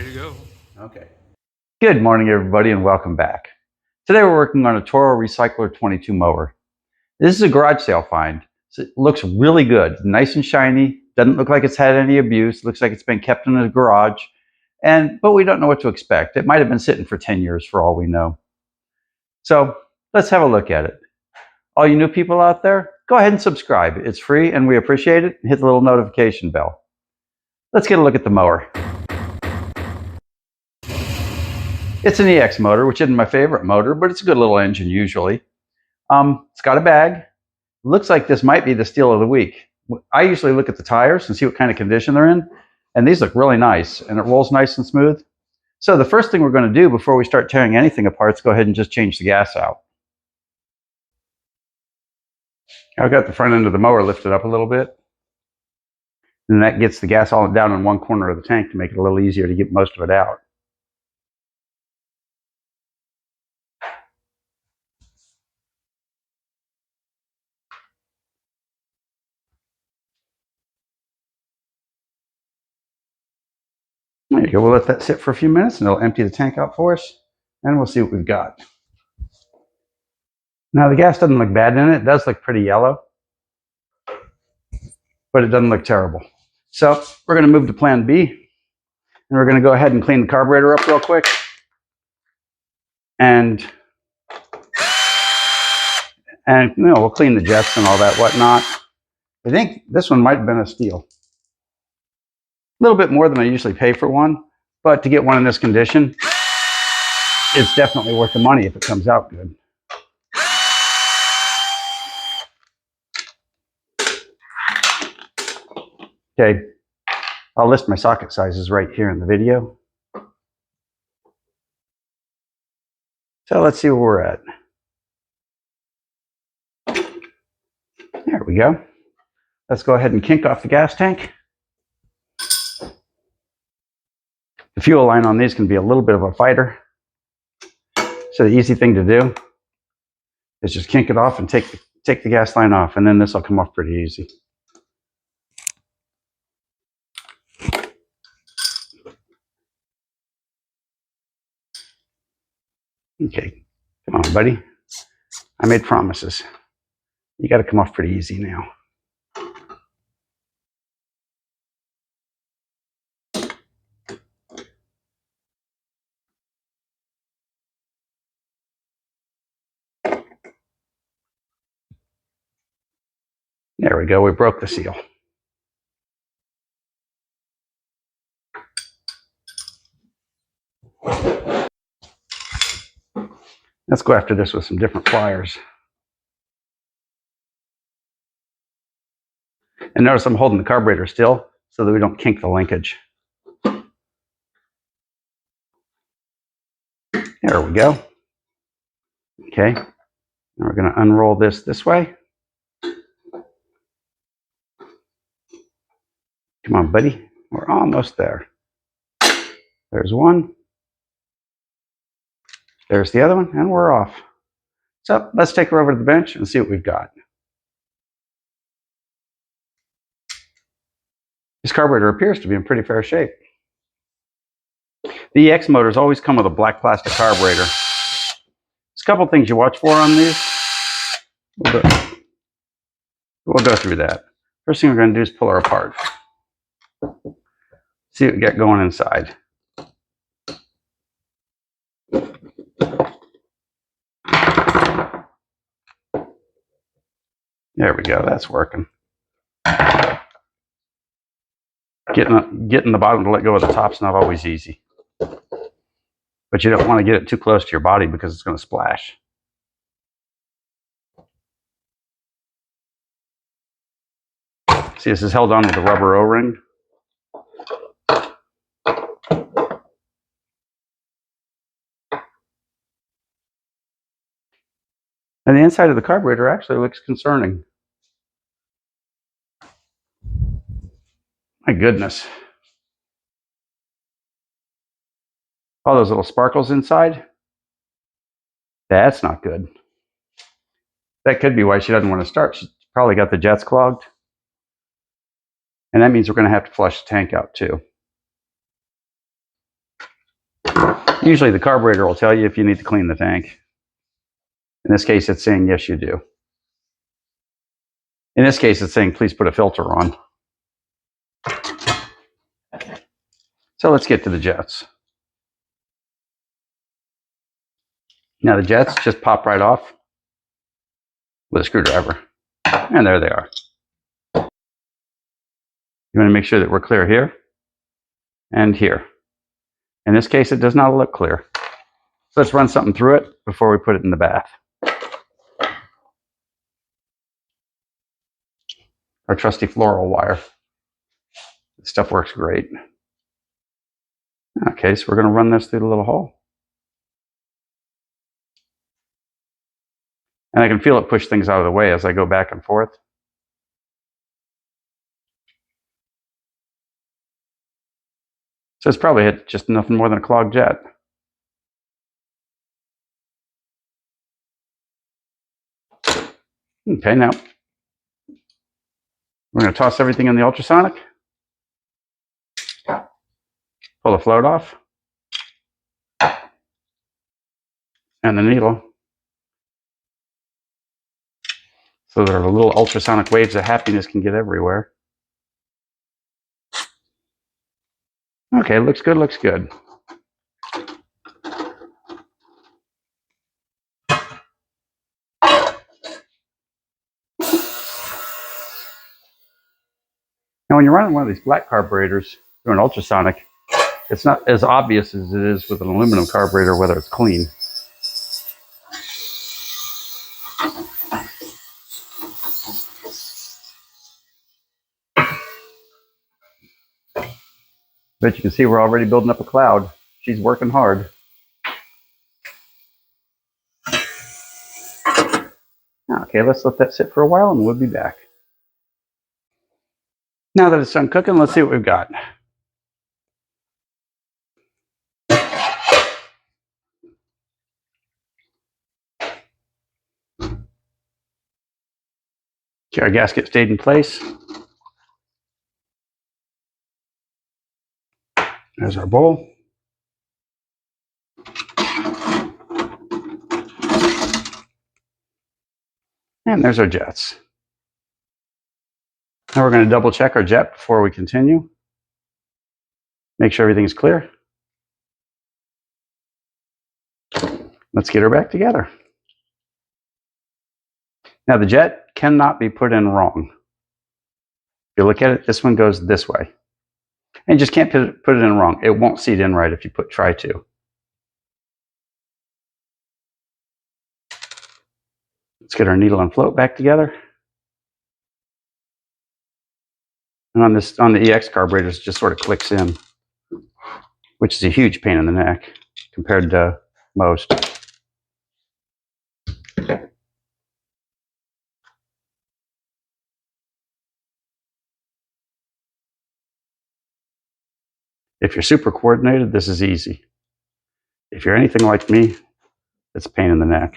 ready to go. Okay. Good morning, everybody, and welcome back. Today we're working on a Toro Recycler 22 mower. This is a garage sale find. So it looks really good, nice and shiny. Doesn't look like it's had any abuse. Looks like it's been kept in a garage, but we don't know what to expect. It might have been sitting for 10 years for all we know. So let's have a look at it. All you new people out there, go ahead and subscribe. It's free and we appreciate it. Hit the little notification bell. Let's get a look at the mower. It's an EX motor, which isn't my favorite motor, but it's a good little engine usually. It's got a bag. Looks like this might be the steal of the week. I usually look at the tires and see what kind of condition they're in, and these look really nice, and it rolls nice and smooth. So the first thing we're going to do before we start tearing anything apart is go ahead and just change the gas out. I've got the front end of the mower lifted up a little bit, and that gets the gas all down in one corner of the tank to make it a little easier to get most of it out. There you go. We'll let that sit for a few minutes and it'll empty the tank out for us, and we'll see what we've got. Now the gas doesn't look bad in it. It does look pretty yellow, but it doesn't look terrible. So we're going to move to plan B, and we're going to go ahead and clean the carburetor up real quick. And you know, we'll clean the jets and all that whatnot. I think this one might have been a steal. A little bit more than I usually pay for one, but to get one in this condition, it's definitely worth the money if it comes out good. Okay, I'll list my socket sizes right here in the video. So let's see where we're at. There we go. Let's go ahead and kink off the gas tank. The fuel line on these can be a little bit of a fighter. So the easy thing to do is just kink it off and take the gas line off, and then this will come off pretty easy. Okay, come on, buddy. I made promises. You got to come off pretty easy now. There we go, we broke the seal. Let's go after this with some different pliers. And notice I'm holding the carburetor still so that we don't kink the linkage. There we go. Okay, now we're going to unroll this way. Come on, buddy. We're almost there. There's one. There's the other one, and we're off. So let's take her over to the bench and see what we've got. This carburetor appears to be in pretty fair shape. The EX motors always come with a black plastic carburetor. There's a couple things you watch for on these. We'll go through that. First thing we're going to do is pull her apart. See what we got going inside. There we go, that's working. Getting the bottom to let go of the top's not always easy. But you don't want to get it too close to your body because it's going to splash. See, this is held on with a rubber O-ring. And the inside of the carburetor actually looks concerning. My goodness. All those little sparkles inside. That's not good. That could be why she doesn't want to start. She's probably got the jets clogged. And that means we're going to have to flush the tank out too. Usually the carburetor will tell you if you need to clean the tank. In this case, it's saying yes, you do. In this case, it's saying please put a filter on. So let's get to the jets. Now the jets just pop right off with a screwdriver. And there they are. You want to make sure that we're clear here and here. In this case, it does not look clear. So let's run something through it before we put it in the bath. Our trusty floral wire. This stuff works great. Okay, so we're going to run this through the little hole. And I can feel it push things out of the way as I go back and forth. So it's probably hit just nothing more than a clogged jet. Okay, now we're going to toss everything in the ultrasonic. Pull the float off. And the needle. So that our little ultrasonic waves of happiness can get everywhere. Okay, looks good, looks good. Now when you're running one of these black carburetors through an ultrasonic, it's not as obvious as it is with an aluminum carburetor whether it's clean. But you can see we're already building up a cloud. She's working hard. Okay, let's let that sit for a while and we'll be back. Now that it's done cooking, let's see what we've got. Okay, our gasket stayed in place. There's our bowl. And there's our jets. Now we're going to double check our jet before we continue. Make sure everything's clear. Let's get her back together. Now the jet cannot be put in wrong. If you look at it, this one goes this way. And you just can't put it in wrong. It won't seat in right if you try to. Let's get our needle and float back together. And on the EX carburetors, it just sort of clicks in, which is a huge pain in the neck compared to most. If you're super coordinated, this is easy. If you're anything like me, it's a pain in the neck.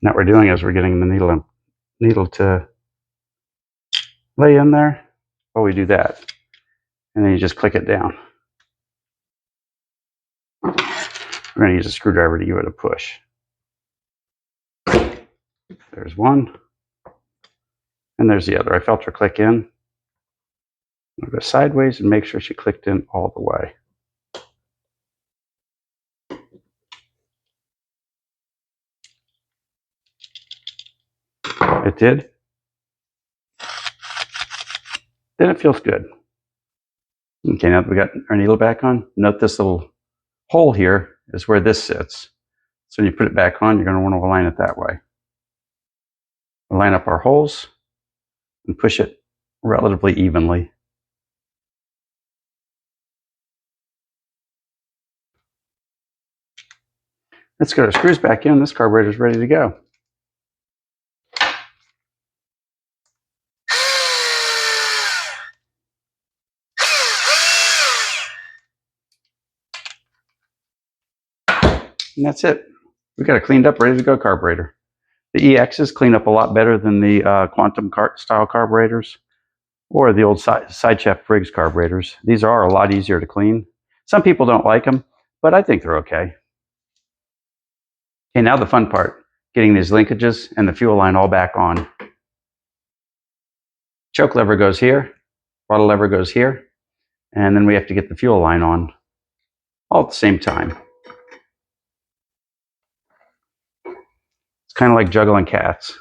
And what we're doing is we're getting the needle to lay in there while we do that. And then you just click it down. We're going to use a screwdriver to give it a push. There's one. And there's the other. I felt her click in. I'll go sideways and make sure she clicked in all the way. It did. Then it feels good. Okay, now that we got our needle back on, note this little hole here is where this sits. So when you put it back on, you're going to want to align it that way. We'll line up our holes and push it relatively evenly. Let's get our screws back in. This carburetor is ready to go. And that's it. We got a cleaned up, ready to go carburetor. The EXs clean up a lot better than the quantum style carburetors or the old side shaft Briggs carburetors. These are a lot easier to clean. Some people don't like them, but I think they're okay. Okay, now the fun part, getting these linkages and the fuel line all back on. Choke lever goes here, throttle lever goes here, and then we have to get the fuel line on all at the same time. It's kind of like juggling cats.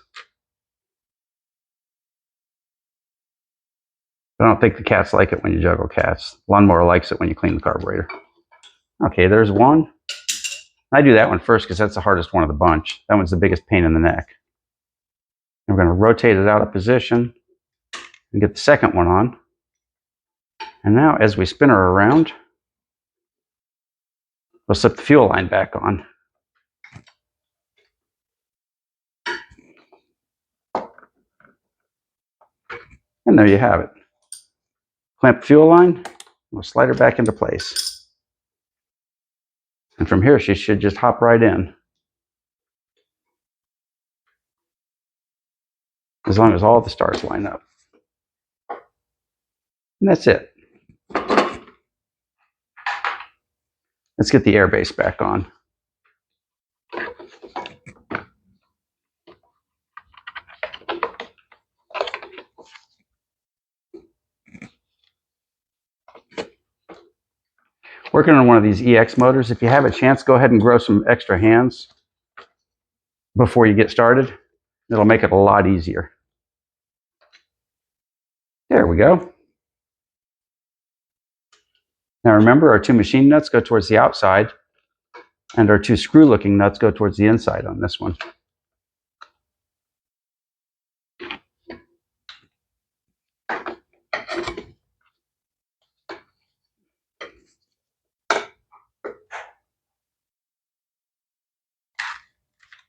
I don't think the cats like it when you juggle cats. Lawnmower likes it when you clean the carburetor. Okay, there's one. I do that one first because that's the hardest one of the bunch. That one's the biggest pain in the neck. And we're going to rotate it out of position and get the second one on. And now as we spin her around, we'll slip the fuel line back on. And there you have it. Clamp the fuel line, we'll slide her back into place. And from here, she should just hop right in. As long as all the stars line up. And that's it. Let's get the air base back on. Working on one of these EX motors, if you have a chance, go ahead and grow some extra hands before you get started. It'll make it a lot easier. There we go. Now remember, our two machine nuts go towards the outside, and our two screw-looking nuts go towards the inside on this one.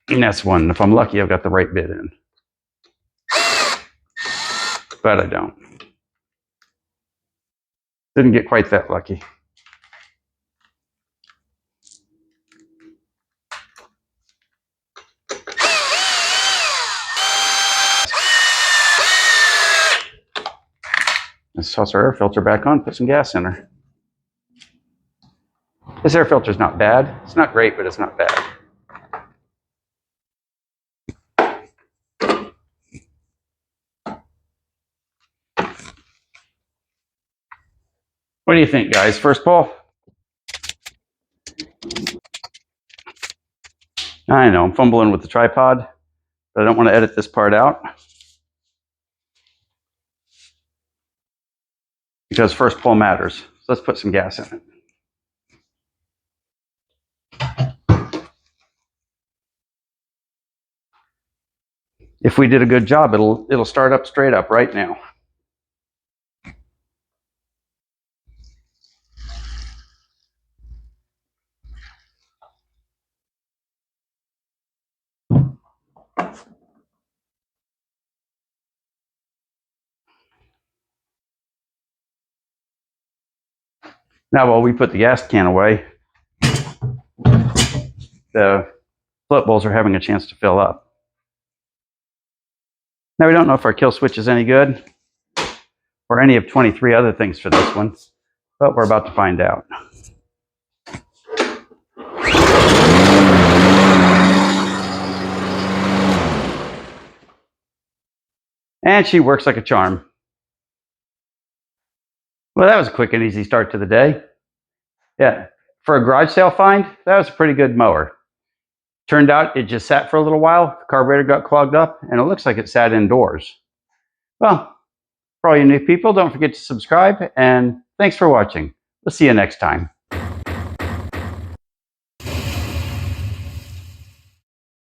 And that's one. If I'm lucky, I've got the right bit in. But I don't. Didn't get quite that lucky. Let's toss our air filter back on, put some gas in her. This air filter is not bad. It's not great, but it's not bad. What do you think, guys? First pull? I know, I'm fumbling with the tripod, but I don't want to edit this part out. Because first pull matters. So let's put some gas in it. If we did a good job, it'll start up straight up right now. Now, while we put the gas can away, the float bowls are having a chance to fill up. Now, we don't know if our kill switch is any good, or any of 23 other things for this one, but we're about to find out. And she works like a charm. Well, that was a quick and easy start to the day. Yeah, for a garage sale find, that was a pretty good mower. Turned out it just sat for a little while, the carburetor got clogged up, and it looks like it sat indoors. Well, for all you new people, don't forget to subscribe, and thanks for watching. We'll see you next time.